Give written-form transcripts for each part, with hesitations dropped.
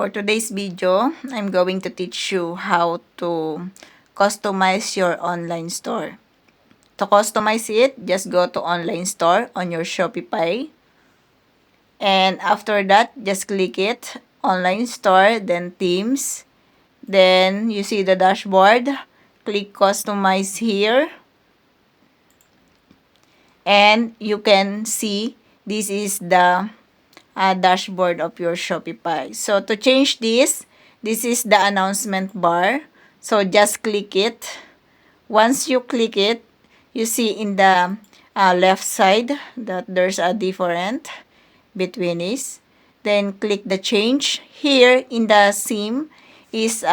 For today's video, I'm going to teach you how to customize your online store. To customize it, just go to online store on your Shopify. And after that, just click it, online store, then themes. Then you see the dashboard, click customize here. And you can see this is the dashboard of your Shopify. So to change this is the announcement bar. So just click it. Once you click it, you see in the left side that there's a different between this. Then click the change. Here in the theme is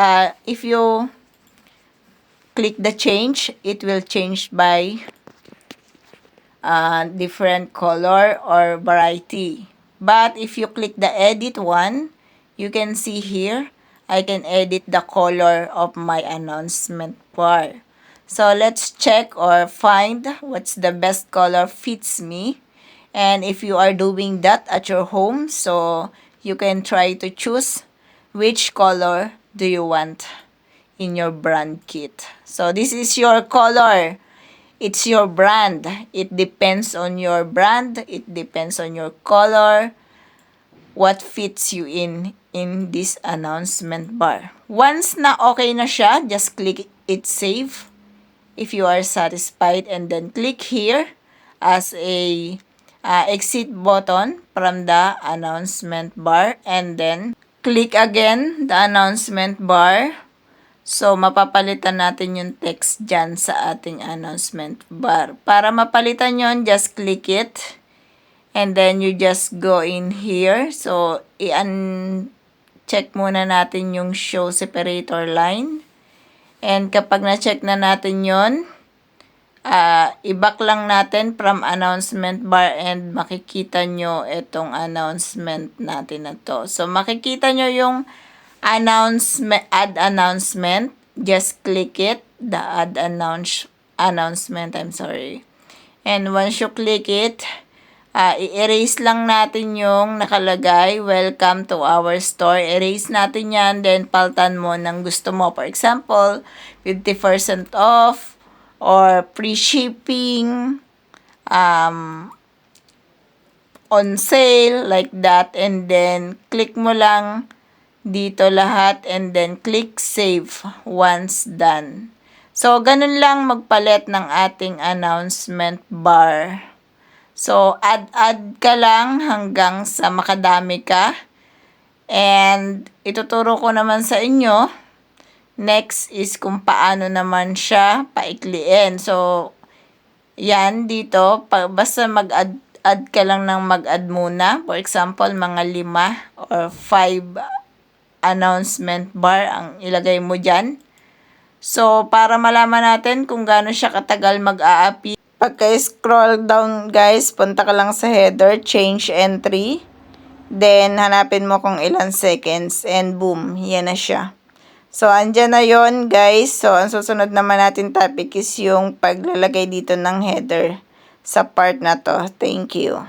if you click the change, it will change by different color or variety. But if you click the edit one, you can see here, I can edit the color of my announcement bar. So let's check or find what's the best color fits me. And if you are doing that at your home, so you can try to choose which color do you want in your brand kit. So this is your color. It's your brand. It depends on your brand. It depends on your color. What fits you in this announcement bar. Once na okay na siya, just click it save if you are satisfied, and then click here as a exit button from the announcement bar, and then click again the announcement bar. So, mapapalitan natin yung text dyan sa ating announcement bar. Para mapalitan yon, just click it. And then, you just go in here. So, i-check muna natin yung show separator line. And kapag na-check na natin yon, i-back lang natin from announcement bar and makikita nyo itong announcement natin na to. So, makikita nyo yung add announcement, just click it, the add announcement, and once you click it, i-erase lang natin yung nakalagay, welcome to our store. Erase natin yan, then paltan mo ng gusto mo. For example, 50% off or free shipping, on sale, like that, and then click mo lang dito lahat, and then click save once done. So, ganun lang magpalit ng ating announcement bar. So, add ka lang hanggang sa makadami ka. And, ituturo ko naman sa inyo. Next is kung paano naman siya paikliin. So, yan dito. Basta mag-add ka lang ng mag-add muna. For example, mga 5 or 5 announcement bar ang ilagay mo dyan. So, para malaman natin kung gaano siya katagal mag-a-appear. Pagka-scroll down, guys, punta ka lang sa header, change entry. Then, hanapin mo kung ilan seconds. And boom, yan na siya. So, andyan na yon, guys. So, ang susunod naman natin topic is yung paglalagay dito ng header sa part na to. Thank you.